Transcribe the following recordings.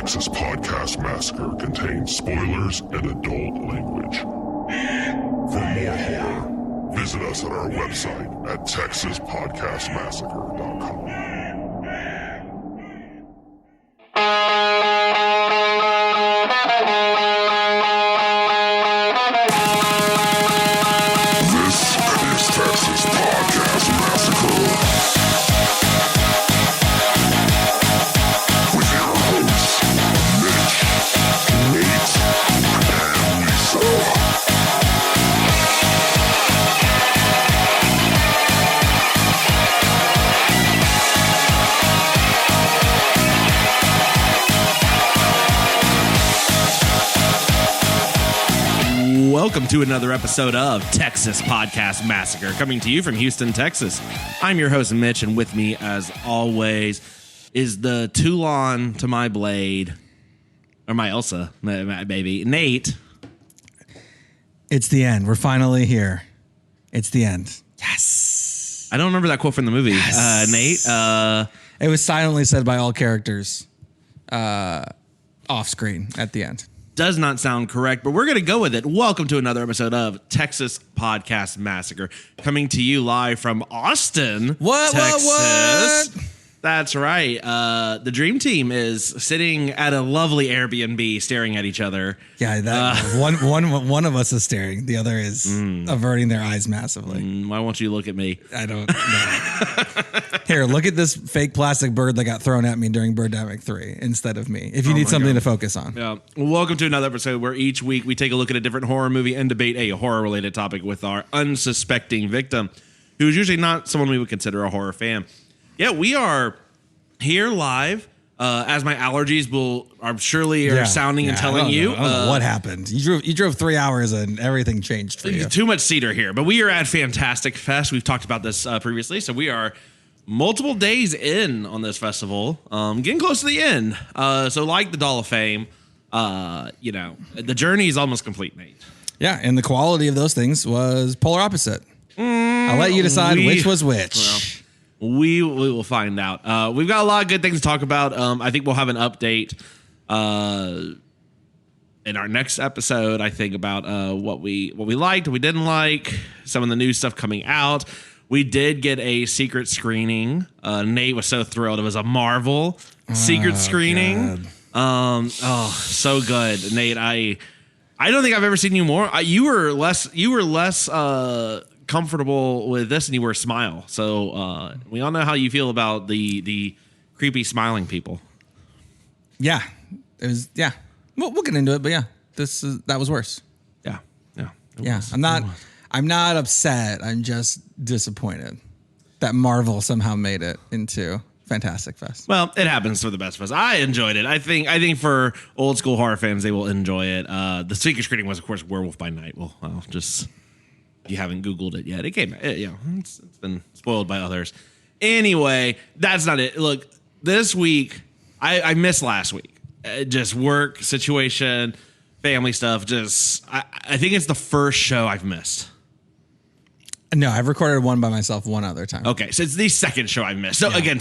Texas Podcast Massacre contains spoilers and adult language. For more horror, visit us at our website at texaspodcastmassacre.com. Welcome to another episode of Texas Podcast Massacre, coming to you from Houston, Texas. I'm your host, Mitch, and with me, as always, is the Toulon to my blade, or my Elsa, my baby, Nate. It's the end. We're finally here. It's the end. Yes. I don't remember that quote from the movie, yes. Nate. It was silently said by all characters off screen at the end. Does not sound correct, but we're going to go with it. Welcome to another episode of Texas Podcast Massacre, coming to you live from Austin, Texas. What? That's right. The Dream Team is sitting at a lovely Airbnb staring at each other. Yeah, one of us is staring. The other is averting their eyes massively. Why won't you look at me? I don't know. Here, look at this fake plastic bird that got thrown at me during Birdemic 3 instead of me, if you need something to focus on. Yeah. Well, welcome to another episode where each week we take a look at a different horror movie and debate a horror-related topic with our unsuspecting victim, who is usually not someone we would consider a horror fan. Yeah, we are here live, as my allergies are sounding and telling you. I don't know what happened. You drove 3 hours and everything changed for you. Too much cedar here, but we are at Fantastic Fest. We've talked about this previously, so we are multiple days in on this festival, getting close to the end. So like the Doll of Fame, the journey is almost complete, Nate. Yeah, and the quality of those things was polar opposite. I'll let you decide which was which. Well, we will find out. We've got a lot of good things to talk about. I think we'll have an update in our next episode, I think, about what we liked, what we didn't like, some of the new stuff coming out. We did get a secret screening. Nate was so thrilled. It was a Marvel secret screening. God. So good, Nate. I don't think I've ever seen you more. You were less comfortable with this than you were Smile. So we all know how you feel about the creepy smiling people. Yeah, it was. Yeah, we'll get into it, but yeah, that was worse. Yeah. I'm not upset. I'm just disappointed that Marvel somehow made it into Fantastic Fest. Well, it happens for the best of us. I enjoyed it. I think for old school horror fans, they will enjoy it. The secret screening was, of course, Werewolf by Night. Well, just if you haven't Googled it yet, it came. It's been spoiled by others. Anyway, that's not it. Look, this week I missed last week. Just work situation, family stuff. I think it's the first show I've missed. No, I've recorded one by myself one other time. Okay, so it's the second show I missed. So again,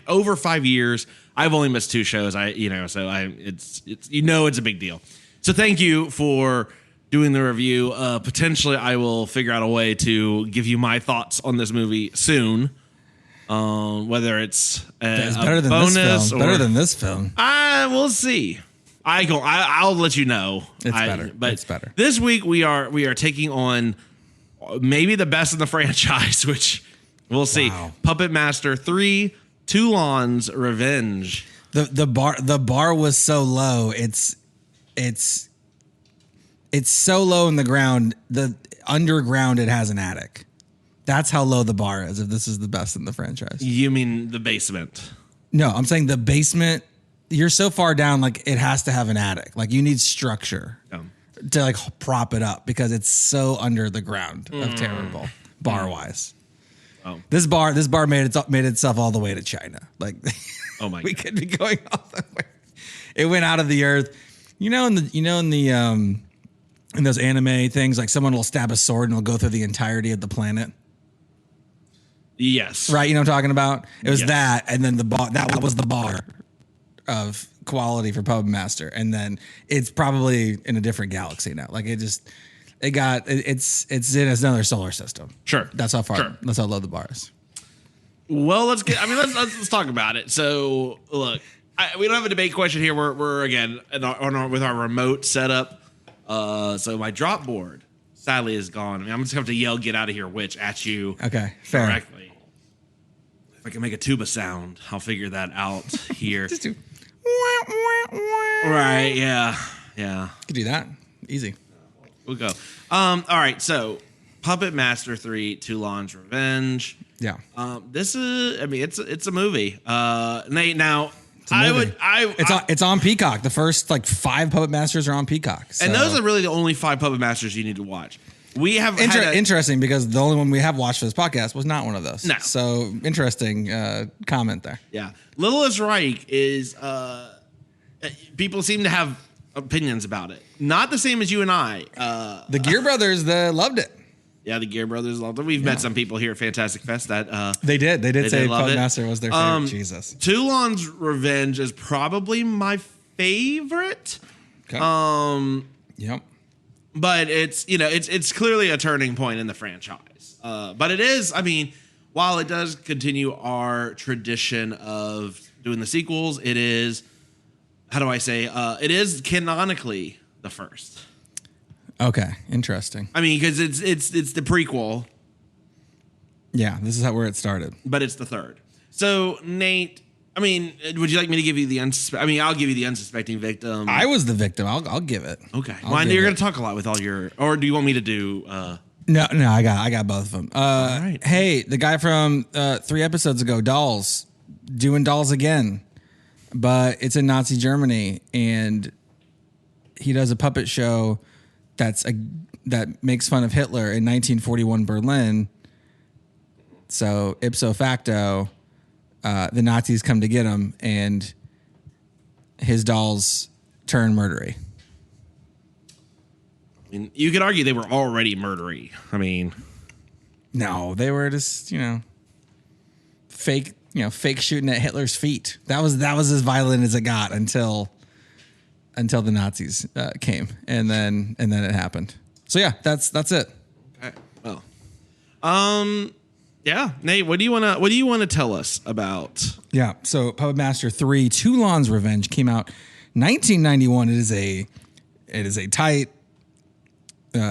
over 5 years, I've only missed 2 shows. It's a big deal. So thank you for doing the review. Potentially, I will figure out a way to give you my thoughts on this movie soon. Whether it's better than bonus this film. or Better than this film. We'll see. I'll let you know. It's better. But it's better. This week we are taking on maybe the best in the franchise, which we'll see. Wow. Puppet Master 3: Toulon's Revenge. The bar was so low. It's so low in the ground. The underground it has an attic. That's how low the bar is. If this is the best in the franchise. You mean the basement? No, I'm saying the basement. You're so far down, like it has to have an attic. Like you need structure to like prop it up because it's so under the ground of terrible bar wise. Oh. This bar made itself all the way to China. Like, oh my, we could be going all the way. It went out of the earth. In those anime things, like someone will stab a sword and it'll go through the entirety of the planet. Yes. Right. You know what I'm talking about? It was Yes. that. And then the bar, that was the bar of quality for Puppet Master, and then it's probably in a different galaxy now. Like it's in another solar system. Sure, that's how far. Sure. That's how low the bar is. Well, let's talk about it. So look, we don't have a debate question here. We're again with our remote setup. So my drop board sadly is gone. I mean, I'm just going to have to yell "Get out of here, witch!" at you. Okay, fair. Correctly. If I can make a tuba sound, I'll figure that out here. Just do. Right? Yeah. You can do that. Easy. We'll go. All right. So, Puppet Master 3: Toulon's Revenge. Yeah. This is. I mean, it's a movie. Nate. Now, It's on Peacock. The first 5 Puppet Masters are on Peacock, and those are really the only 5 Puppet Masters you need to watch. We have interesting because the only one we have watched for this podcast was not one of those. No. So interesting comment there. Yeah. Littlest Reich is people seem to have opinions about it. Not the same as you and I. The Gear Brothers loved it. Yeah, the Gear Brothers loved it. We've met some people here at Fantastic Fest that they did say love Puppet it. Master was their favorite. Jesus. Toulon's Revenge is probably my favorite. Okay. Yep. But it's clearly a turning point in the franchise. But it is, I mean, while it does continue our tradition of doing the sequels, it is, how do I say, it is canonically the first. Okay, interesting. I mean, because it's the prequel. Yeah, this is where it started. But it's the third. So, Nate, I mean, would you like me to give you I'll give you the unsuspecting victim. I was the victim. I'll give it. Okay. Well, you're going to talk a lot with all your, or do you want me to do? No, I got both of them. All right. Hey, the guy from 3 episodes ago, Dolls, doing Dolls again, but it's in Nazi Germany, and he does a puppet show that makes fun of Hitler in 1941 Berlin. So ipso facto, the Nazis come to get him, and his dolls turn murdery. I mean, you could argue they were already murdery. I mean, no, they were just fake shooting at Hitler's feet. That was as violent as it got until the Nazis came, and then it happened. So yeah, that's it. Okay. Well, yeah, Nate, what do you want to tell us about? Yeah, so Puppet Master 3: Toulon's Revenge came out 1991. It is a tight,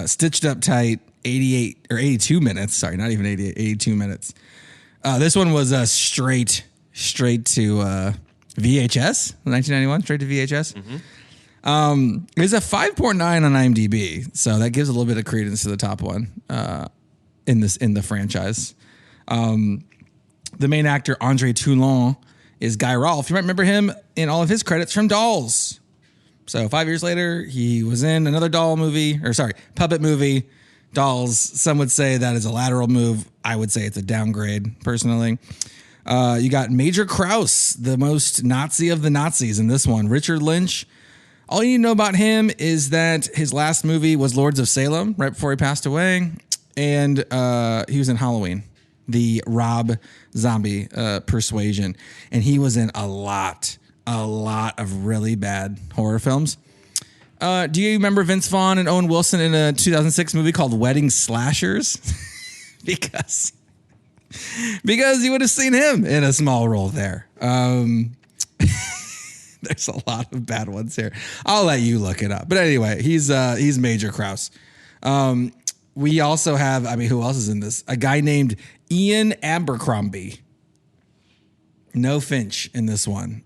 stitched up tight 88 or 82 minutes. Sorry, not even 88, 82 minutes. This one was straight to VHS, 1991, straight to VHS. Mm-hmm. It's a 5.9 on IMDb, so that gives a little bit of credence to the top one in the franchise. The main actor, Andre Toulon, is Guy Rolfe. You might remember him in all of his credits from Dolls. So 5 years later, he was in another puppet movie, Dolls. Some would say that is a lateral move. I would say it's a downgrade, personally. You got Major Krause, the most Nazi of the Nazis in this one. Richard Lynch. All you need to know about him is that his last movie was Lords of Salem, right before he passed away. And he was in Halloween, the Rob Zombie Persuasion. And he was in a lot of really bad horror films. Do you remember Vince Vaughn and Owen Wilson in a 2006 movie called Wedding Slashers? because you would have seen him in a small role there. There's a lot of bad ones here. I'll let you look it up. But anyway, he's Major Krause. We also have, who else is in this? A guy named Ian Abercrombie. No Finch in this one.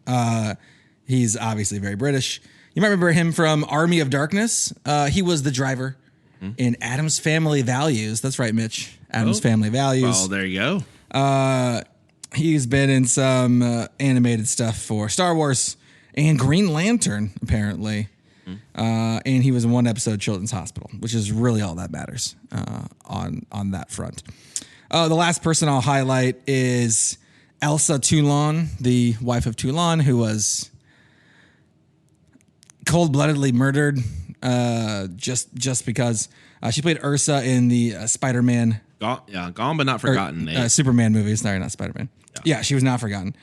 He's obviously very British. You might remember him from Army of Darkness. He was the driver in Addams Family Values. That's right, Mitch. Addams Family Values. Well, there you go. He's been in some animated stuff for Star Wars and Green Lantern, apparently. And he was in one episode Children's Hospital, which is really all that matters on that front. The last person I'll highlight is Elsa Toulon, the wife of Toulon, who was cold-bloodedly murdered just because she played Ursa in the Spider-Man. Gone but not forgotten. Superman movies. Sorry, not Spider-Man. Yeah, she was not forgotten.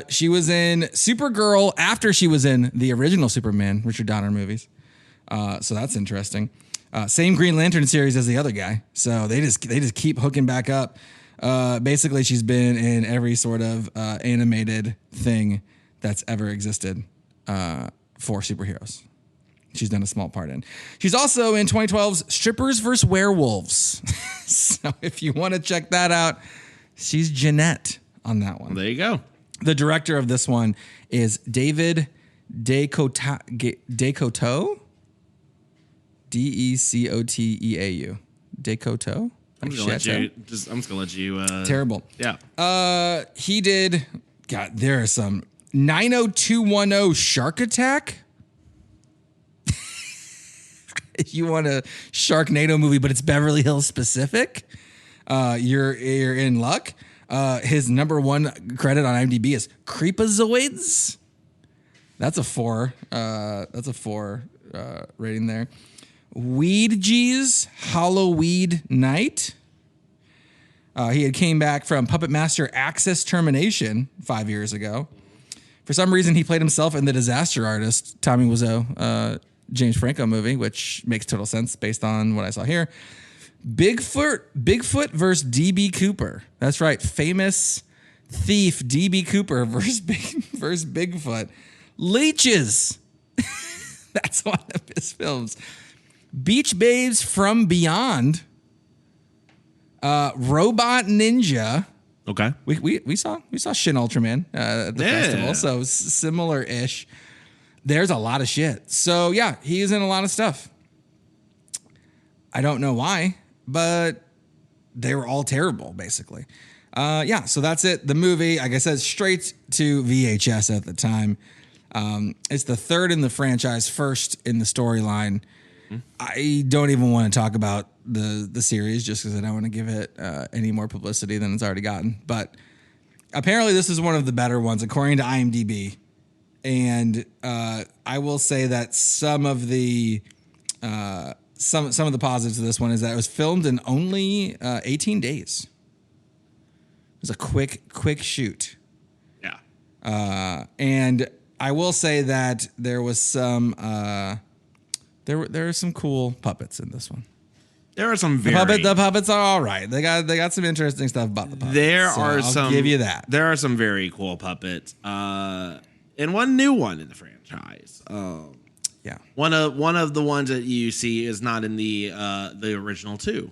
She was in Supergirl after she was in the original Superman, Richard Donner movies. So that's interesting. Same Green Lantern series as the other guy. So they just keep hooking back up. Basically, she's been in every sort of animated thing that's ever existed for superheroes. She's done a small part in. She's also in 2012's Strippers vs. Werewolves. So if you want to check that out, she's Jeanette on that one. There you go. The director of this one is David Decoteau. Decoteau. Decoteau? I'm just gonna let you. Terrible. Yeah. He did. God, there are some 90210 Shark Attack. If you want a Sharknado movie, but it's Beverly Hills specific, you're in luck. His number one credit on IMDb is Creepazoids. That's a 4. That's a 4 rating there. Weed G's Halloween Night. He had came back from Puppet Master Access Termination 5 years ago. For some reason, he played himself in The Disaster Artist, Tommy Wiseau, James Franco movie, which makes total sense based on what I saw here. Bigfoot versus DB Cooper. That's right. Famous thief DB Cooper versus Bigfoot. Leeches. That's one of his films. Beach Babes from Beyond. Robot Ninja. Okay. We saw Shin Ultraman at the festival, so similar-ish. There's a lot of shit. So yeah, he's in a lot of stuff. I don't know why, but they were all terrible, basically. Yeah, so that's it. The movie, like I said, straight to VHS at the time. It's the third in the franchise, first in the storyline. I don't even want to talk about the series just because I don't want to give it any more publicity than it's already gotten. But apparently this is one of the better ones, according to IMDb. And I will say that some of the positives of this one is that it was filmed in only 18 days. It was a quick shoot. Yeah. And I will say that there was some there are some cool puppets in this one. There are some very the puppets are all right. They got some interesting stuff about the puppets. I'll give you that. There are some very cool puppets. And one new one in the franchise. Yeah. One of the ones that you see is not in the original 2.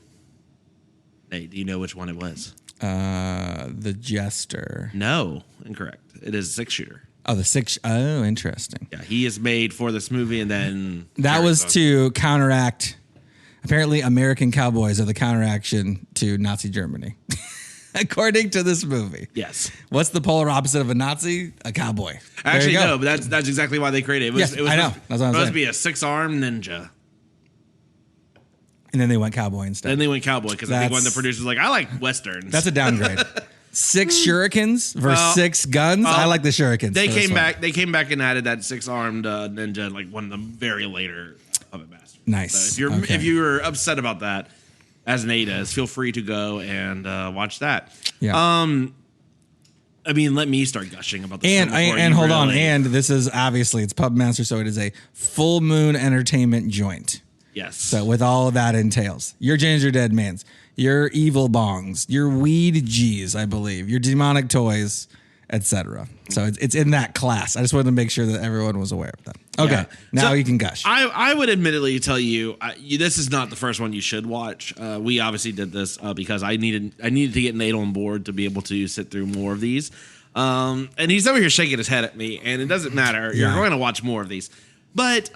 Hey, do you know which one it was? The Jester. No, incorrect. It is a 6-shooter. Oh, the 6. Oh, interesting. Yeah, he is made for this movie, and then that was to counteract. Apparently, American cowboys are the counteraction to Nazi Germany, according to this movie. Yes. What's the polar opposite of a Nazi? A cowboy. Actually, no, but that's exactly why they created it. It was I know. That's what I'm supposed to be a 6-armed ninja. And then they went cowboy instead. Then they went cowboy because I think one of the producers was like, I like westerns. That's a downgrade. 6 shurikens versus 6 guns. I like the shurikens. They came back. They came back and added that 6-armed ninja, like one of the very later Puppet Masters. Nice. So if you're upset about that, as an ADAS, feel free to go and watch that. Yeah. I mean, let me start gushing about this. And hold on. And this is obviously it's Puppet Master, so it is a full moon entertainment joint. Yes. So with all of that entails, your Ginger Dead Mans, your evil bongs, your weed G's, I believe, your demonic toys, etc. So it's in that class. I just wanted to make sure that everyone was aware of that. Okay, Yeah. now So you can gush. I would admittedly tell you, this is not the first one you should watch. We obviously did this because I needed to get Nate on board to be able to sit through more of these. And he's over here shaking his head at me, and it doesn't matter. You're going to watch more of these. But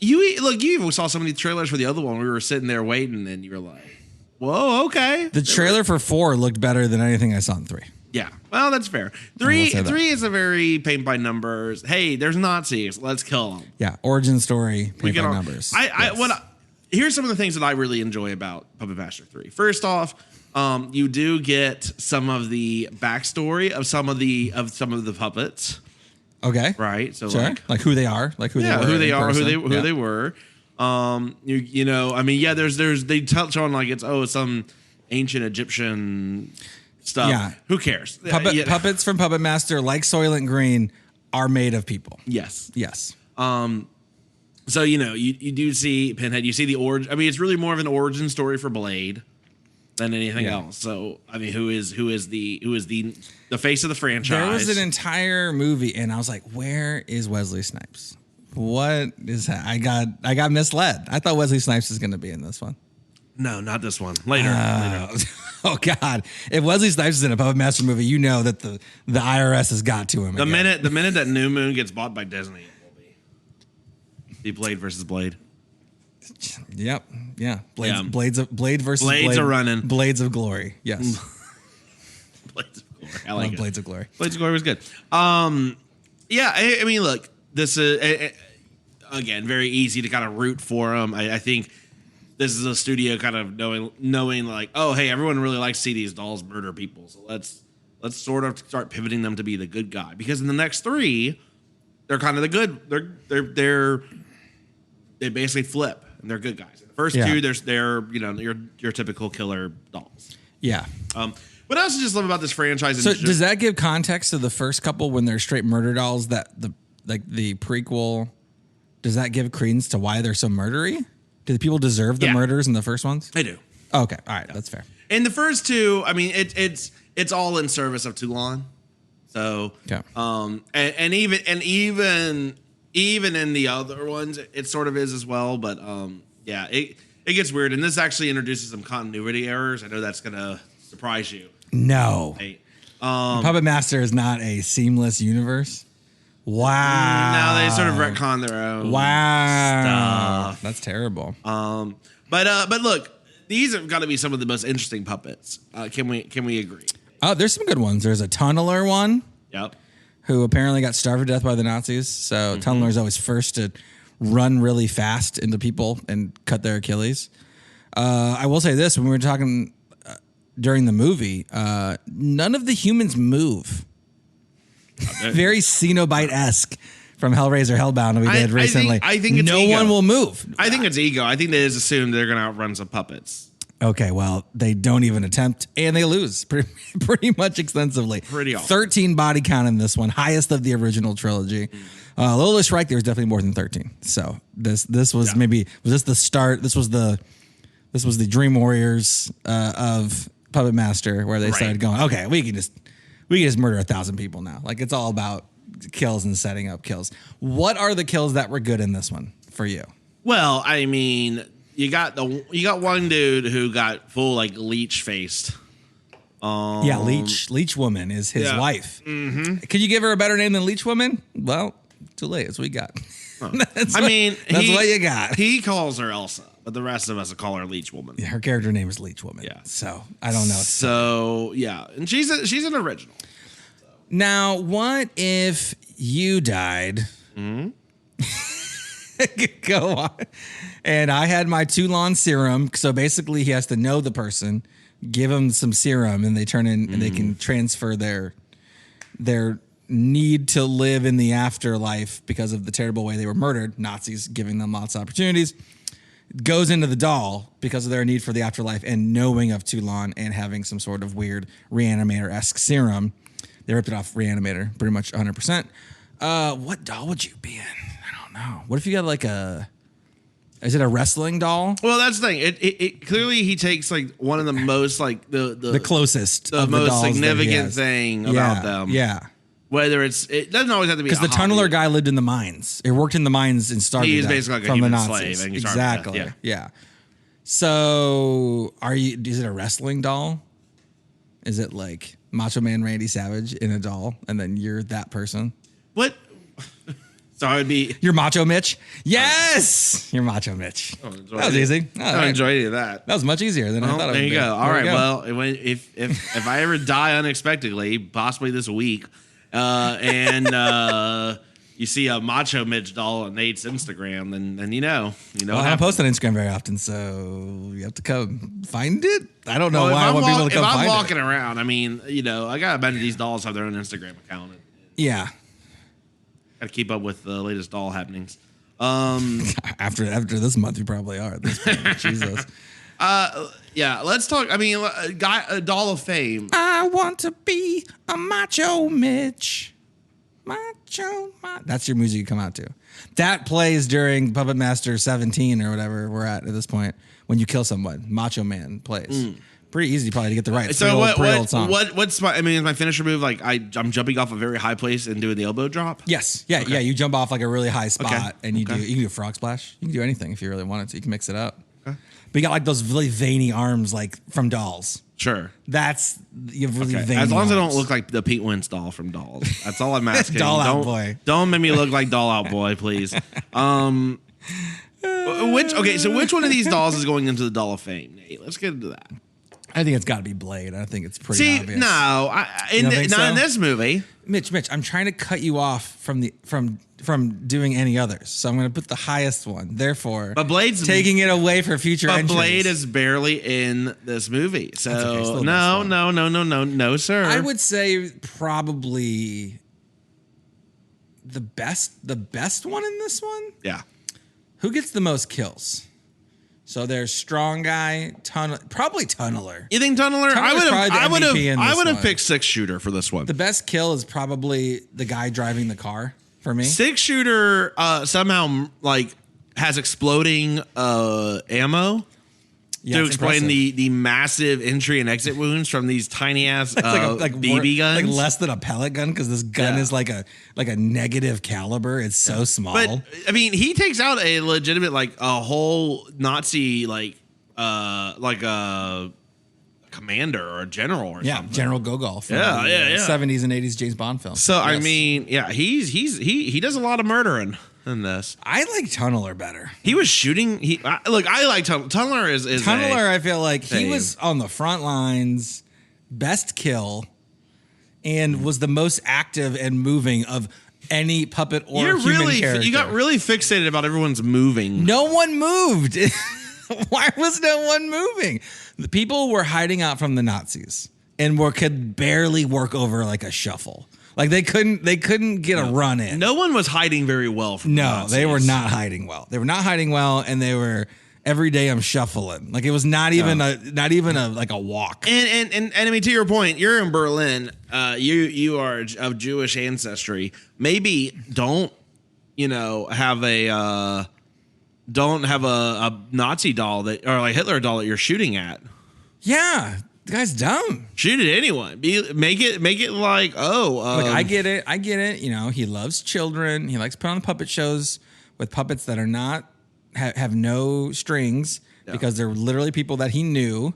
you even saw some of the trailers for the other one. We were sitting there waiting, and you were like, "Whoa, okay." The trailer for 4 looked better than anything I saw in 3. Yeah, well, that's fair. Three is a very paint by numbers. Hey, there's Nazis. Let's kill them. Yeah, origin story, paint by numbers. Here's some of the things that I really enjoy about Puppet Master 3. First off, you do get some of the backstory of some of the puppets. Okay, right. So sure. like who they are, like who they were. They touch on like it's some ancient Egyptian stuff. Yeah. Who cares? Puppets from Puppet Master, like Soylent Green, are made of people. Yes. Yes. So you do see Pinhead. You see the origin. I mean, it's really more of an origin story for Blade than anything else. So I mean, who is the face of the franchise? There was an entire movie, and I was like, "Where is Wesley Snipes? What is that?" I got misled. I thought Wesley Snipes was going to be in this one. No, not this one. Later. Oh God! If Wesley Snipes is in a Puppet Master movie, you know that the IRS has got to him. The minute that New Moon gets bought by Disney, it will be Blade versus Blade. Yep. Yeah. Blade versus Blades Blade. are running. Blades of Glory. Yes. Blades of Glory. I Love like it. Blades of Glory. Blades of Glory was good. Yeah. I mean, look, this is again very easy to kind of root for them. I think this is a studio kind of knowing like, oh, hey, everyone really likes to see these dolls murder people, so let's sort of start pivoting them to be the good guy, because in the next three, they're kind of the good. They basically flip and they're good guys. In the first two, they're your typical killer dolls. Yeah. What else I just love about this franchise? So does that give context to the first couple when they're straight murder dolls? That the prequel, does that give credence to why they're so murdery? Do the people deserve the murders in the first ones? They do. Oh, okay. All right. That's fair. In the first two, I mean, it's all in service of Toulon. So, and even in the other ones, it sort of is as well. But it gets weird, and this actually introduces some continuity errors. I know that's gonna surprise you. No, Hey, Puppet Master is not a seamless universe. Wow. No, they sort of retcon their own stuff. stuff. That's terrible. But look, these have got to be some of the most interesting puppets. Can we agree? Oh, there's some good ones. There's a tunneler one. Yep. Who apparently got starved to death by the Nazis. So tunneler is always first to run really fast into people and cut their Achilles. I will say this: when we were talking during the movie, none of the humans move. Very Cenobite-esque from Hellraiser Hellbound that we did recently. I think it's no ego. one will move. I think it's ego. I think they just assume they're going to outrun some puppets. Okay, well, they don't even attempt, and they lose pretty much extensively. Pretty awesome. 13 body count in this one, highest of the original trilogy. Lola Shrike, there was definitely more than 13. So this was maybe, was this the start? This was the Dream Warriors of Puppet Master, where they started going, okay, we can just murder 1,000 people now. Like, it's all about kills and setting up kills. What are the kills that were good in this one for you? Well, I mean, you got one dude who got full like leech faced. Leech Woman is his wife. Mm-hmm. Could you give her a better name than Leech Woman? Well, too late. That's what we got. That's what you got. He calls her Elsa, but the rest of us will call her Leech Woman. Yeah, her character name is Leech Woman. Yeah. So I don't know. So yeah, and she's an original. Now, what if you died? Mm-hmm. Go on. And I had my Toulon serum. So basically, he has to know the person, give him some serum, and they turn in and they can transfer their need to live in the afterlife because of the terrible way they were murdered. Nazis giving them lots of opportunities. Goes into the doll because of their need for the afterlife and knowing of Toulon and having some sort of weird Reanimator-esque serum. They ripped it off Reanimator, pretty much 100%. What doll would you be in? I don't know. What if you got like is it a wrestling doll? Well, that's the thing. It clearly he takes like one of the most like the closest, the most significant thing about them. Yeah. Whether it doesn't always have to be because the tunneler guy lived in the mines. He worked in the mines and starved. He is basically like a human slave. And exactly. Yeah. So is it a wrestling doll? Is it like Macho Man Randy Savage in a doll, and then you're that person? What? So I would be. You're Macho Mitch. Yes, you're Macho Mitch. That was easy. I don't enjoy any of that. That was much easier than I thought. There you go. All right. Well, if I ever die unexpectedly, possibly this week, and you see a Macho Mitch doll on Nate's Instagram, then you know. Well, I don't post on Instagram very often, so you have to come find it. I don't know why I want people to come find it. If I'm walking around, I mean, I gotta imagine these dolls have their own Instagram account. Yeah. Got to keep up with the latest doll happenings. After this month, you probably are. At this point. Jesus. Yeah. Let's talk. I mean, a doll of fame. I want to be a Macho Mitch. That's your music you come out to. That plays during Puppet Master 17 or whatever we're at this point. When you kill someone, Macho Man plays. Pretty easy probably to get the right. So what's my? I mean, is my finisher move like I'm jumping off a very high place and doing the elbow drop? Yes. Yeah. Okay. Yeah. You jump off like a really high spot Okay. and you can do a frog splash. You can do anything if you really wanted to. You can mix it up. Okay. But you got like those really veiny arms like from Dolls. Sure. You have really veiny as long as I don't arms. look like the Pete Wentz doll from Dolls. That's all I'm asking. Doll Out Boy. Don't make me look like Doll Out Boy, please. Which one of these dolls is going into the Doll of Fame, Nate? Let's get into that. I think it's got to be Blade. I think it's pretty obvious. No, not in this movie. Mitch, I'm trying to cut you off from doing any others. So I'm going to put the highest one. Therefore, but Blade's taking it away for future But entries. Blade is barely in this movie. So okay, no, sir. I would say probably the best one in this one. Yeah. Who gets the most kills? So there's Strong Guy, probably Tunneler. You think Tunneler? I would have picked 6-shooter for this one. The best kill is probably the guy driving the car for me. 6-shooter somehow like has exploding ammo to explain the massive entry and exit wounds from these tiny ass BB guns. Like less than a pellet gun because this gun is like a negative caliber. It's so small. But I mean, he takes out a legitimate like a whole Nazi like a commander or a general or something. General Gogol from 70s and 80s James Bond films. So I mean, he does a lot of murdering in this. I like Tunneler better. He was shooting. I like Tunneler is Tunneler. I feel like he was on the front lines, best kill, and was the most active and moving of any puppet or human character. You got really fixated about everyone's moving. No one moved. Why was no one moving? The people were hiding out from the Nazis and could barely work over like a shuffle. Like they couldn't get a run in. No one was hiding very well from the Nazis. They were not hiding well. They were not hiding well, and they were every day I'm shuffling. Like it was not even a walk. And I mean, to your point, you're in Berlin. You are of Jewish ancestry. Maybe don't have a Nazi doll or like Hitler doll that you're shooting at. Yeah. The guy's dumb. Shoot at anyone. Make it like, look, I get it. He loves children. He likes to put on puppet shows with puppets that are not have no strings because they're literally people that he knew.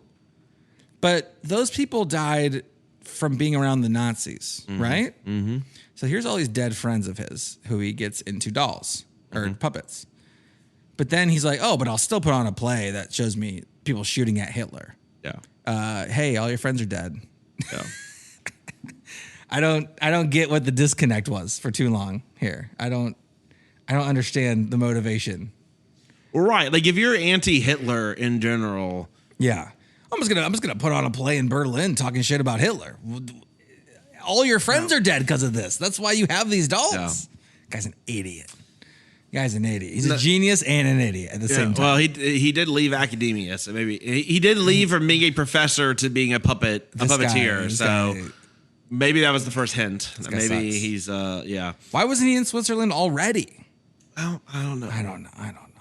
But those people died from being around the Nazis, right? Mm-hmm. So here's all these dead friends of his who he gets into dolls or puppets. But then he's like, but I'll still put on a play that shows me people shooting at Hitler. Yeah. Hey, all your friends are dead. Yeah. I don't get what the disconnect was for too long here. I don't understand the motivation. Right. Like if you're anti-Hitler in general. Yeah. I'm just gonna put on a play in Berlin talking shit about Hitler. All your friends are dead because of this. That's why you have these dolls. Yeah. Guy's an idiot. He's a genius and an idiot at the same time. Well, he did leave academia, so maybe he did leave from being a professor to being a puppeteer. Maybe that was the first hint. Maybe he's Why wasn't he in Switzerland already? I don't know. I don't know.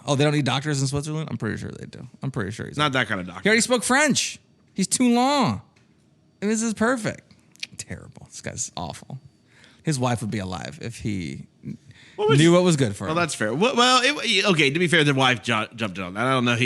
Oh, they don't need doctors in Switzerland? I'm pretty sure they do. I'm pretty sure he's not that kind of doctor. He already spoke French. He's Toulon. And this is perfect. Terrible. This guy's awful. His wife would be alive if he knew what was good for him. Well, that's fair. Okay, to be fair, the wife jumped on that. I don't know.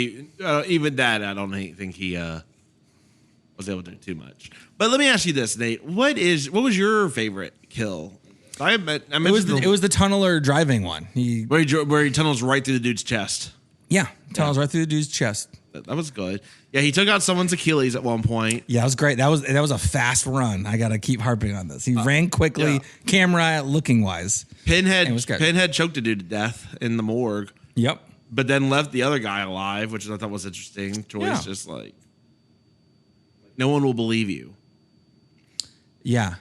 Even that, I don't think he was able to do too much. But let me ask you this, Nate. What was your favorite kill? It was the tunneler driving one. Where he tunnels right through the dude's chest. Yeah, tunnels right through the dude's chest. That was good. Yeah, he took out someone's Achilles at one point. Yeah, it was great. That was a fast run. I got to keep harping on this. He ran quickly, camera looking wise. Pinhead choked a dude to death in the morgue. Yep. But then left the other guy alive, which I thought was interesting choice. Yeah. Just like no one will believe you. Yeah.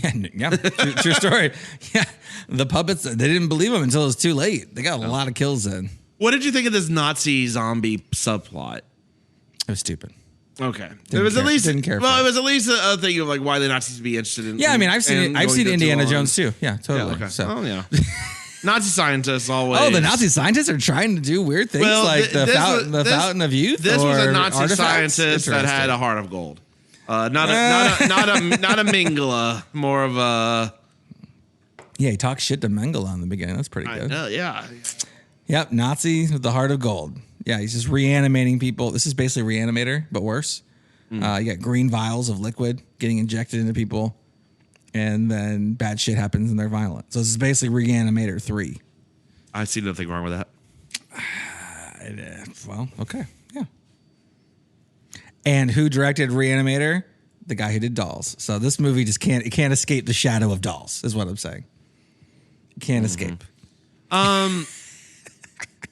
Yeah. True story. Yeah. The puppets, they didn't believe him until it was too late. They got a lot of kills in. What did you think of this Nazi zombie subplot? It was stupid. Okay, it was care- at least didn't care for Well, it. it was at least a thing of like why the Nazis would be interested in. Yeah, I mean, I've seen Indiana Jones too. Yeah, Yeah, totally. okay. So. Oh yeah. Nazi scientists always. Oh, the Nazi scientists are trying to do weird things like the fountain of youth. This was a or Nazi artifacts? scientist that had a heart of gold. Not a Mingala, more of a. Yeah, he talks shit to Mengele in the beginning. That's pretty good. Yeah. Yep, Nazi with the heart of gold. Yeah, he's just reanimating people. This is basically Reanimator, but worse. You got green vials of liquid getting injected into people, and then bad shit happens and they're violent. So this is basically Reanimator 3. I see nothing wrong with that. Well, okay, yeah. And who directed Reanimator? The guy who did Dolls. So this movie just can't escape the shadow of Dolls, is what I'm saying. It can't escape.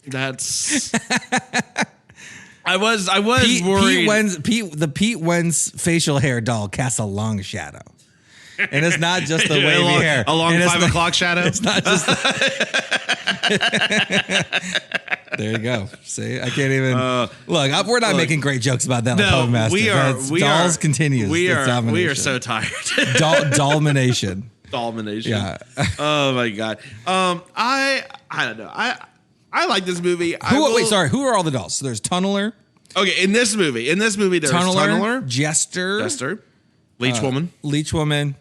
That's. I was worried. Pete Wentz facial hair doll casts a long shadow. And it's not just the wavy hair. A long 5 o'clock shadow? It's not just. There you go. See, I can't even. Look, we're not making great jokes about that. No, on Master. Dolls continues. We are so tired. Dollmination. Dollmination. Yeah. Oh my god. I don't know. I like this movie. Who are all the dolls? So there's Tunneler. Okay, in this movie, there's Tunneler, Jester, Leech Woman.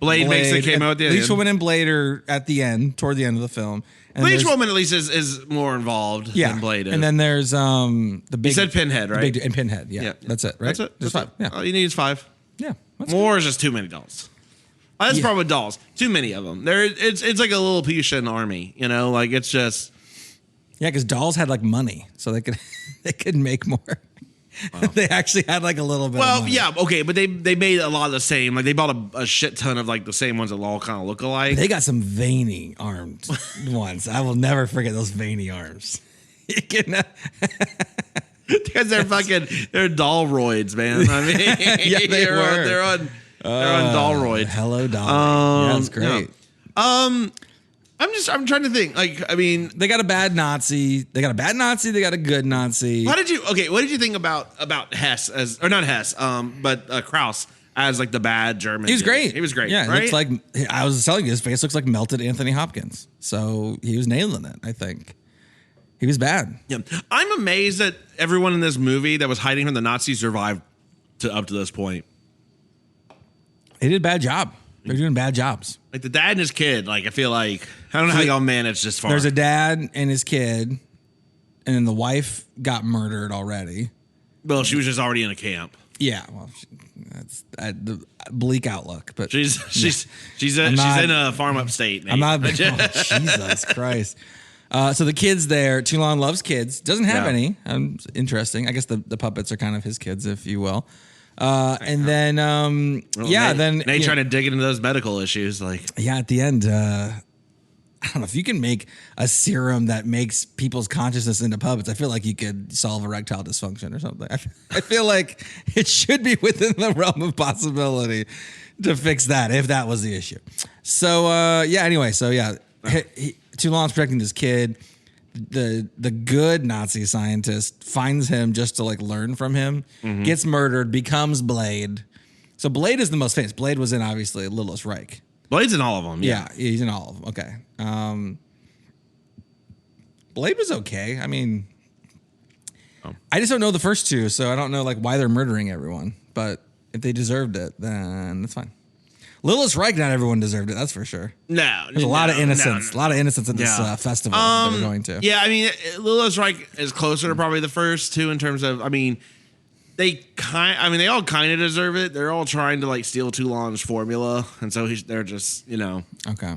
Blade makes a cameo at the end. Leech Woman and Blade are at the end, toward the end of the film. And Leech Woman at least is more involved than Blade is. And then there's the big. You said Pinhead, right? And Pinhead, yeah. That's it, right? That's it. Just 5. Yeah. All you need is 5. Yeah. More is just too many dolls. That's the problem with dolls. Too many of them. It's like a little Lilliputian army, like it's just. Yeah, because dolls had like money, so they could make more. Wow. They actually had like a little bit. Well, of money. Yeah, okay, but they made a lot of the same. Like they bought a shit ton of like the same ones that all kind of look alike. They got some veiny armed ones. I will never forget those veiny arms. Because they're doll roids, man. I mean, yeah, they're on doll roids. Hello, doll. Yeah, that's great. Yeah. I'm trying to think. Like, I mean, they got a bad Nazi. They got a good Nazi. What did you think about Hess or not Hess, but Kraus as like the bad German? He was great. He was great. Yeah, right? Looks like I was telling you, his face looks like melted Anthony Hopkins. So he was nailing it. I think he was bad. Yeah, I'm amazed that everyone in this movie that was hiding from the Nazis survived up to this point. They did a bad job. They're doing bad jobs. Like the dad and his kid. Like I feel like I don't know how y'all managed this far. There's a dad and his kid, and then the wife got murdered already. Well, she was just already in a camp. Yeah, well, that's the bleak outlook. But she's in a farm upstate. Nate. I'm not. Oh, Jesus Christ. So the kids there. Toulon loves kids. Doesn't have any. Interesting. I guess the puppets are kind of his kids, if you will. And then, Nate trying to dig into those medical issues. Like, at the end, I don't know if you can make a serum that makes people's consciousness into puppets. I feel like you could solve erectile dysfunction or something. I feel like it should be within the realm of possibility to fix that if that was the issue. So, anyway, Toulon's protecting this kid. The good Nazi scientist finds him just to like learn from him, gets murdered, becomes Blade. So Blade is the most famous. Blade was in obviously Littlest Reich. Blade's in all of them. Yeah, he's in all of them. Okay. Blade was okay. I mean, I just don't know the first two, so I don't know like why they're murdering everyone. But if they deserved it, then that's fine. Littlest Reich, not everyone deserved it. That's for sure. No, there's a lot of innocence. A lot of innocence at this festival that we're going to. Yeah, I mean, Littlest Reich is closer to probably the first two in terms of. I mean, they all kind of deserve it. They're all trying to like steal Toulon's formula, and so they're just Okay.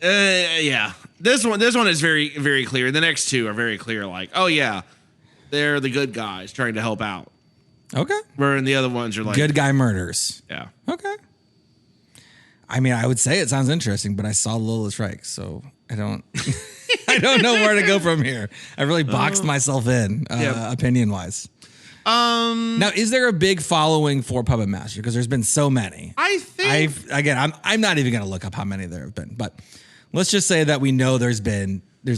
Yeah, this one is very very clear. The next two are very clear. Like, oh yeah, they're the good guys trying to help out. Okay. Where the other ones are like good guy murders. Yeah. Okay. I mean, I would say it sounds interesting, but I saw Littlest Reich, so I don't know where to go from here. I really boxed myself in, opinion wise. Now, is there a big following for Puppet Master? Because there's been so many. I think. I'm not even going to look up how many there have been, but let's just say that we know there's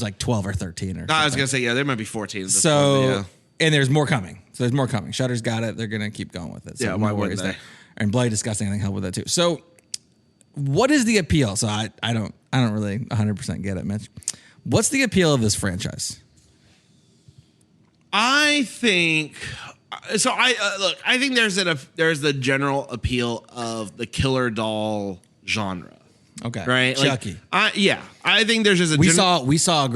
like 12 or 13 or something. I was going to say, there might be 14. So And there's more coming. So there's more coming. Shutter's got it. They're going to keep going with it. So why no wouldn't worries they? there. And Bloody Disgusting, I think, helped with that too. So what is the appeal? So I don't really 100% get it, Mitch. What's the appeal of this franchise? I think so. I think there's the general appeal of the killer doll genre. Okay, right, Chucky. I think there's just a we saw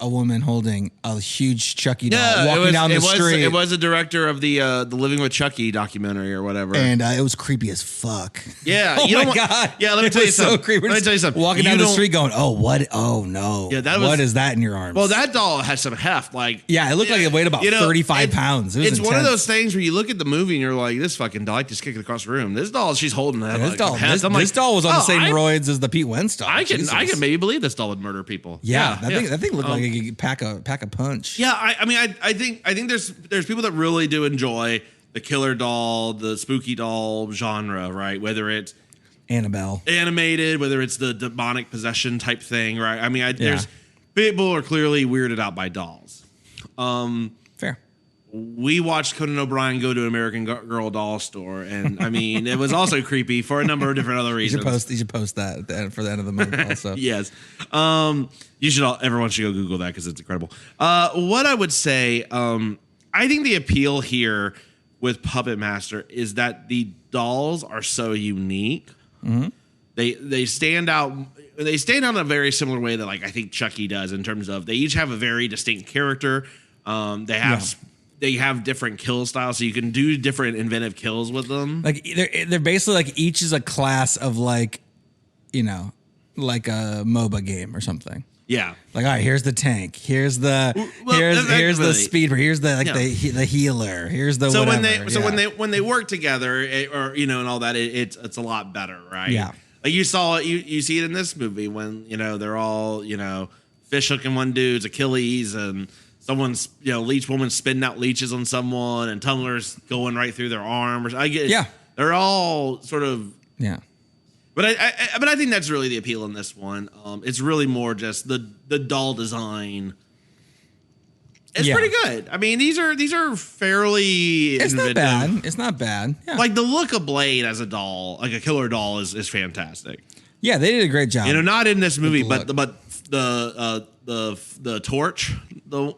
a woman holding a huge Chucky doll walking down the street. It was a director of the Living with Chucky documentary or whatever, and it was creepy as fuck. Yeah, oh my god. Yeah, let me tell you something. So creepy. Let me tell you something. Walking down the street, going, "Oh what? Oh no! Yeah, what is that in your arms?" Well, that doll had some heft. Like, yeah, it looked like it weighed about 35 pounds. It's one of those things where you look at the movie and you're like, "This fucking doll, I just kick it across the room." This doll, she's holding that. Yeah, this doll was on the same roids as the Pete Wentz doll. I can maybe believe this doll would murder people. Yeah, that thing looked like it could pack a punch. Yeah, I think there's people that really do enjoy the killer doll, the spooky doll genre, right? Whether it's Annabelle animated, whether it's the demonic possession type thing, right? I mean, there's people are clearly weirded out by dolls. Fair. We watched Conan O'Brien go to an American Girl doll store, and I mean, it was also creepy for a number of different other reasons. You should post that at the end, for the end of the month also. Yes. Everyone should go Google that because it's incredible. What I would say, I think the appeal here with Puppet Master is that the dolls are so unique. Mm-hmm. They stand out. They stand out in a very similar way that, like, I think Chucky does, in terms of they each have a very distinct character. They have different kill styles, so you can do different inventive kills with them. Like they're basically like each is a class of like a MOBA game or something. Yeah. Like, all right, here's the tank. Here's the here's the speeder. Here's the the healer. Here's the when they work together, and all that, it's a lot better, right? Yeah. Like you saw it, you see it in this movie when they're all fish hooking one dude's Achilles, and someone's leech woman spitting out leeches on someone, and tumblers going right through their arm. They're all sort of But I think that's really the appeal in this one. It's really more just the doll design. It's pretty good. I mean, these are fairly. It's inventive. not bad. It's not bad. Yeah. Like the look of Blade as a doll, like a killer doll, is fantastic. Yeah, they did a great job. Not in this movie, but the torch,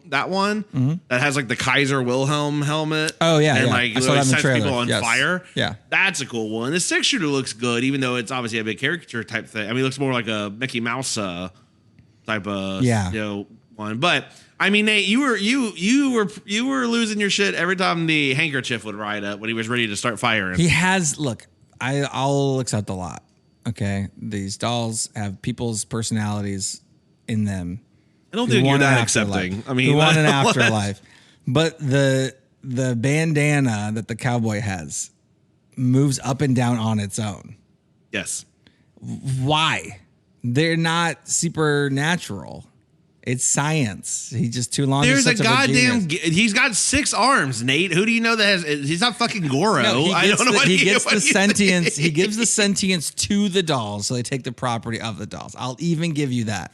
that one that has like the Kaiser Wilhelm helmet. Oh yeah, and I saw that in the sets trailer. people on fire. Yeah, that's a cool one. The 6-shooter looks good, even though it's obviously a big caricature type thing. I mean, it looks more like a Mickey Mouse type of one. But I mean, Nate, you were losing your shit every time the handkerchief would ride up when he was ready to start firing. He has I'll accept a lot. Okay, these dolls have people's personalities in them. I don't think you're that accepting. I mean, we want an afterlife, but the bandana that the cowboy has moves up and down on its own. Yes. Why? They're not supernatural. It's science. He's just too long. There's a goddamn. He's got 6 arms, Nate. Who do you know that has? He's not fucking Goro. No, I don't know what he gets the sentience. He gives the sentience to the dolls, so they take the property of the dolls. I'll even give you that.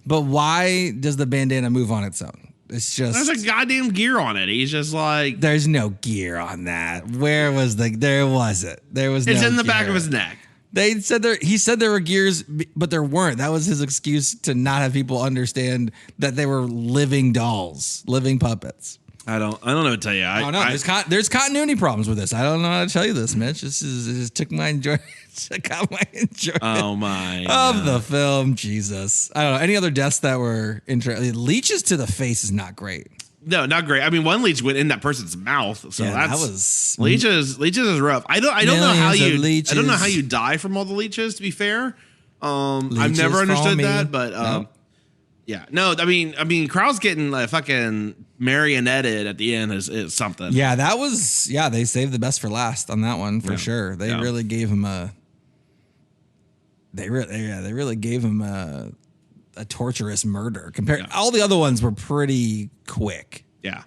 But why does the bandana move on its own? It's just there's a goddamn gear on it. He's just like there's no gear on that. Where was there wasn't. There was. It's no in the gear. back of his neck. They said he said there were gears, but there weren't. That was his excuse to not have people understand that they were living dolls, living puppets. I don't know what to tell you. I don't know. There's continuity problems with this. I don't know how to tell you this, Mitch. It just took my enjoyment. I got my enjoyment. Oh my! Of the film, Jesus. I don't know. Any other deaths that were interesting? Leeches to the face is not great. No, not great. I mean, one leech went in that person's mouth, so that was leeches. Leeches is rough. I don't know how you die from all the leeches. To be fair, I've never understood that, but yeah, no. I mean, Crowd's getting fucking marionetted at the end is something. Yeah, that was they saved the best for last on that one for sure. They really gave him a. They really gave him a torturous murder. All the other ones were pretty quick. Yeah.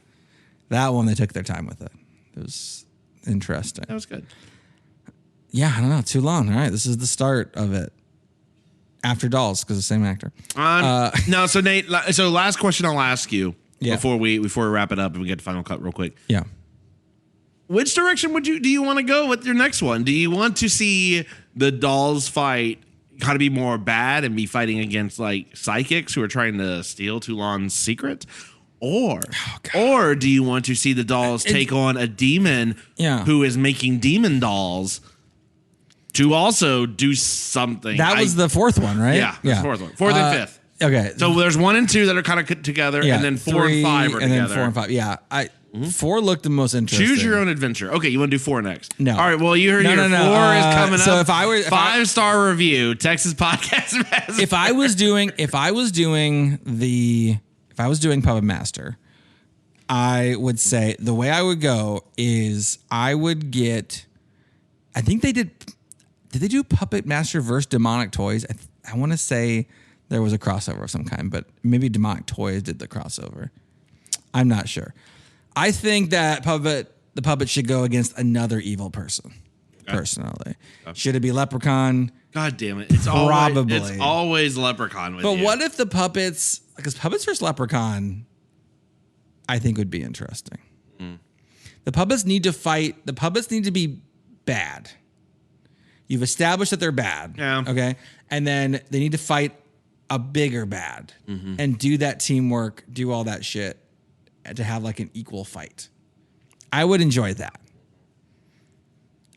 That one, they took their time with it. It was interesting. That was good. Yeah, I don't know. Toulon. All right. This is the start of it. After Dolls, because the same actor. No, so Nate, so last question I'll ask you. Yeah. Before we wrap it up and we get to final cut real quick. Yeah. Which direction do you want to go with your next one? Do you want to see the dolls fight kind of be more bad and be fighting against like psychics who are trying to steal Toulon's secret? Or do you want to see the dolls take on a demon who is making demon dolls to also do something? That was the fourth one, right? Yeah, the fourth one. Fourth and fifth. Okay. So there's 1 and 2 that are kind of together, and then 4 and 5 are and together. then 4 and 5. Yeah. 4 looked the most interesting. Choose your own adventure. Okay, you want to do 4 next? No. All right, well, you heard No, your no, 4 no. is coming So up. if I were- 5-star review, Texas Podcast. If I was doing Puppet Master, I would say the way I would go is I would get, I think did they do Puppet Master versus Demonic Toys? I want to say there was a crossover of some kind, but maybe Demonic Toys did the crossover. I'm not sure. I think that the puppet should go against another evil person, personally. Should it be Leprechaun? God damn it. It's always Leprechaun with you. But what if the puppets, because Puppets versus Leprechaun, I think would be interesting. The puppets need to fight. The puppets need to be bad. You've established that they're bad. Yeah. Okay. And then they need to fight a bigger bad and do that teamwork, do all that shit to have like an equal fight. I would enjoy that.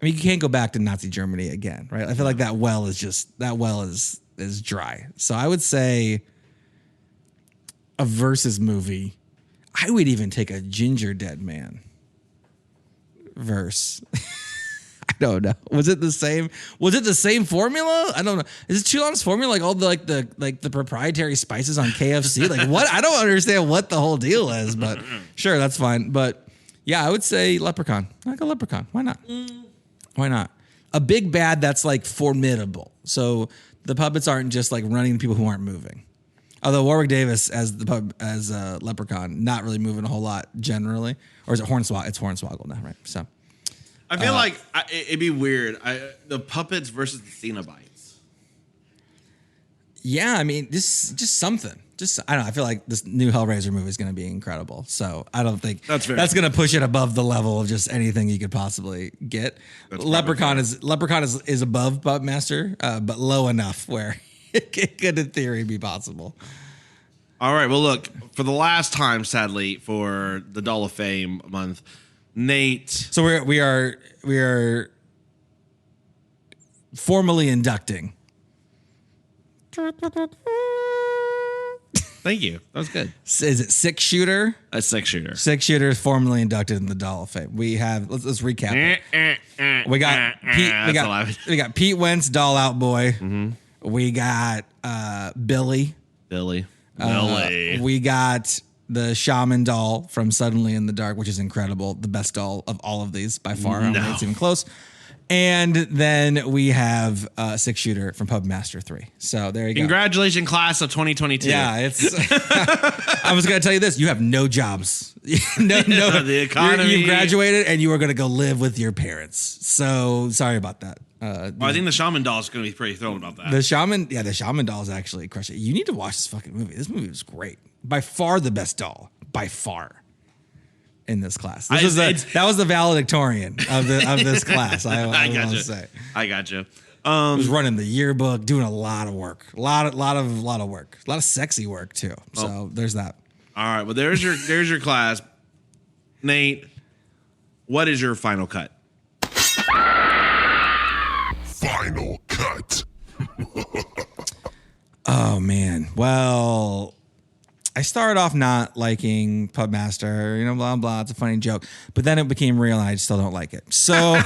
I mean, you can't go back to Nazi Germany again, right? I feel like that well is dry. So I would say a versus movie. I would even take a Ginger Dead Man verse. I don't know. Was it the same formula? I don't know. Is it Toulon's formula like all the proprietary spices on KFC? Like what? I don't understand what the whole deal is, but sure, that's fine. But yeah, I would say Leprechaun. I like a Leprechaun. Why not? Why not? A big bad that's like formidable. So the puppets aren't just like running the people who aren't moving. Although Warwick Davis as Leprechaun, not really moving a whole lot generally. Or is it Hornswoggle? It's Hornswoggle now, right? So I feel like it'd be weird. The puppets versus the Cenobites. yeah, I mean, just something. I don't know. I feel like this new Hellraiser movie is going to be incredible. So I don't think that's going to push it above the level of just anything you could possibly get. Leprechaun is above Puppet Master, but low enough where it could, in theory, be possible. All right. Well, look, for the last time, sadly, for the Doll of Fame month, Nate. So we are formally inducting. Thank you. That was good. Is it Six Shooter? A 6-shooter. Six Shooter is formally inducted in the Doll of Fame. We have let's recap it. We got Pete. We got Pete Wentz, Doll Out Boy. Mm-hmm. We got Billy. We got the Shaman doll from Suddenly in the Dark, which is incredible. The best doll of all of these by far. I don't think it's even close. And then we have Six Shooter from Puppet Master 3. So there you go. Congratulations, class of 2022. Yeah, it's. I was going to tell you this: you have no jobs. no, the economy. You've graduated, and you are going to go live with your parents. So sorry about that. Well, I think the Shaman doll is going to be pretty thrilled about that. The Shaman doll is actually crushing. You need to watch this fucking movie. This movie was great. By far the best doll. By far. In this class. That was the valedictorian of this class. I got you. I got you. Was running the yearbook, doing a lot of work, a lot of work, a lot of sexy work too. So there's that. All right. Well, there's your class, Nate. What is your final cut? Final cut. Oh man. Well, I started off not liking Puppet Master, blah, blah. It's a funny joke. But then it became real and I still don't like it. So,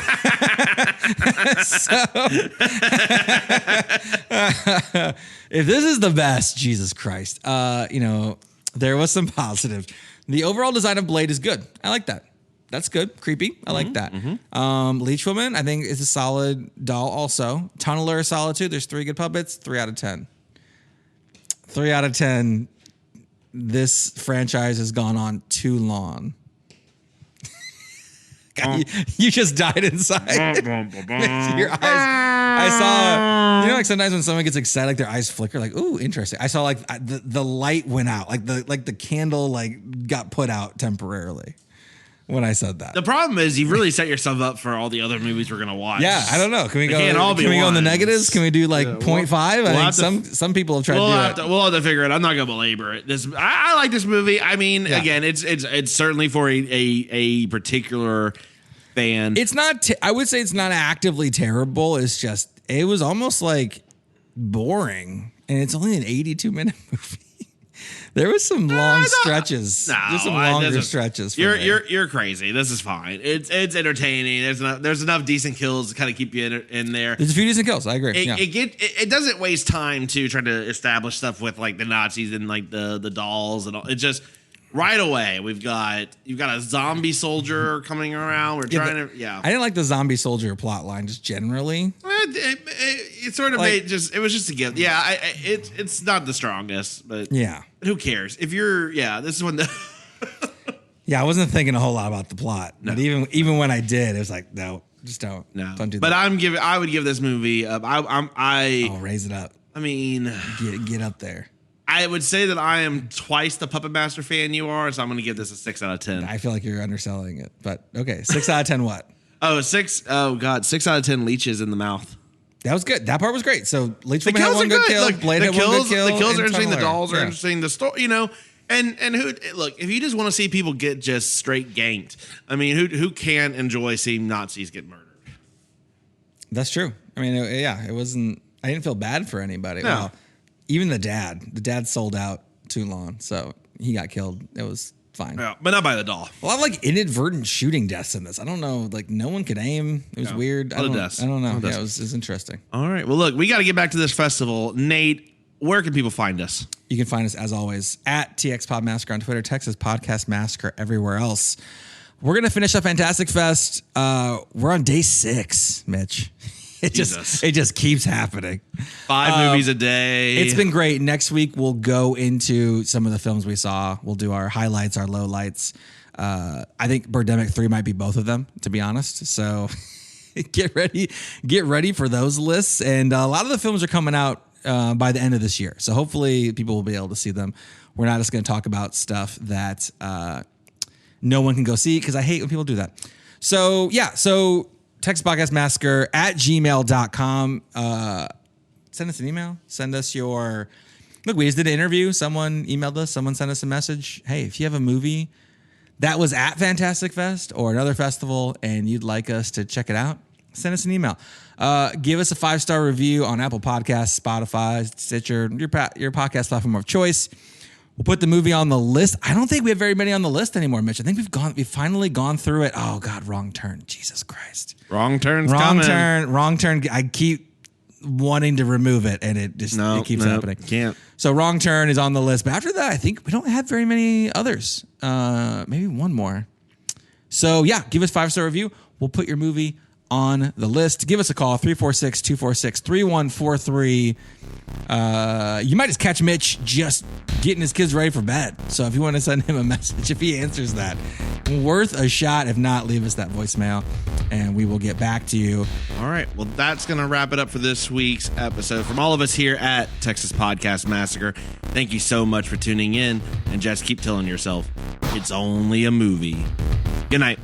if this is the best, Jesus Christ, there was some positives. The overall design of Blade is good. I like that. That's good. Creepy. I like that. Mm-hmm. Leech Woman, I think, is a solid doll also. Tunneler is solid too. There's 3 good puppets. 3 out of 10. 3 out of 10. This franchise has gone on too long. God, you just died inside. Your eyes. I saw, you know, like sometimes when someone gets excited, like their eyes flicker, like, ooh, interesting. I saw like the light went out, like the candle like got put out temporarily when I said that. The problem is you've really set yourself up for all the other movies we're gonna watch. Yeah, I don't know. Can we go? Can't all be can we go in the ones. negatives? Can we do like 0.5? I we'll think some people have tried to do it. We'll have to figure it. I'm not gonna belabor it. I like this movie. I mean, again, it's certainly for a particular fan. It's not. I would say it's not actively terrible. It's just it was almost like boring, and it's only an 82-minute movie. There was some long stretches. There's some longer stretches. You're crazy. This is fine. It's entertaining. There's enough decent kills to kind of keep you in there. There's a few decent kills. I agree. It doesn't waste time to try to establish stuff with like the Nazis and like the dolls and all. It's just right away you've got a zombie soldier coming around. We're trying to. I didn't like the zombie soldier plot line just generally. It sort of made it was just a gift. Yeah, it's not the strongest, but who cares? If you're this is when the I wasn't thinking a whole lot about the plot. No. But even when I did, it was like, no, just don't do that. But I would give this movie up. I'll raise it up. I mean, get up there. I would say that I am twice the Puppet Master fan you are, so I'm going to give this a 6 out of 10. I feel like you're underselling it, but okay, 6 out of 10 what? 6 out of 10 leeches in the mouth. That was good. That part was great. So Leech Woman had one good kill. Blade had one good kill. The kills are interesting. The dolls are interesting. The story, you know, and who look, if you just want to see people get just straight ganked, I mean, who can enjoy seeing Nazis get murdered? That's true. I mean, it wasn't. I didn't feel bad for anybody. No. Well, even the dad sold out Toulon, so he got killed. It was fine. Yeah, but not by the doll. A lot of like inadvertent shooting deaths in this. I don't know. Like no one could aim. It was weird. I don't know. Yeah, it was interesting. All right. Well, look, we got to get back to this festival. Nate, where can people find us? You can find us as always at TX Pod Massacre on Twitter, Texas Podcast Massacre everywhere else. We're gonna finish up Fantastic Fest. We're on day 6, Mitch. It just keeps happening. 5 movies a day. It's been great. Next week we'll go into some of the films we saw. We'll do our highlights, our lowlights. I think Birdemic 3 might be both of them, to be honest. So get ready for those lists. And a lot of the films are coming out by the end of this year. So hopefully people will be able to see them. We're not just going to talk about stuff that no one can go see, because I hate when people do that. So Texas Podcast Massacre at gmail.com. Send us an email. Send us your... Look, we just did an interview. Someone emailed us. Someone sent us a message. Hey, if you have a movie that was at Fantastic Fest or another festival and you'd like us to check it out, send us an email. Give us a 5-star review on Apple Podcasts, Spotify, Stitcher, your podcast platform of choice. We'll put the movie on the list. I don't think we have very many on the list anymore, Mitch. I think we've finally gone through it. Oh God, Wrong Turn. Jesus Christ. Wrong Turn. I keep wanting to remove it, and it keeps happening. Can't. So Wrong Turn is on the list, but after that, I think we don't have very many others. Maybe one more. So give us 5-star review. We'll put your movie on the list. Give us a call, 346-246-3143. You might just catch Mitch just getting his kids ready for bed. So if you want to send him a message, if he answers that, worth a shot. If not, leave us that voicemail and we will get back to you. All right. Well, that's going to wrap it up for this week's episode. From all of us here at Texas Podcast Massacre, thank you so much for tuning in. And just keep telling yourself, it's only a movie. Good night.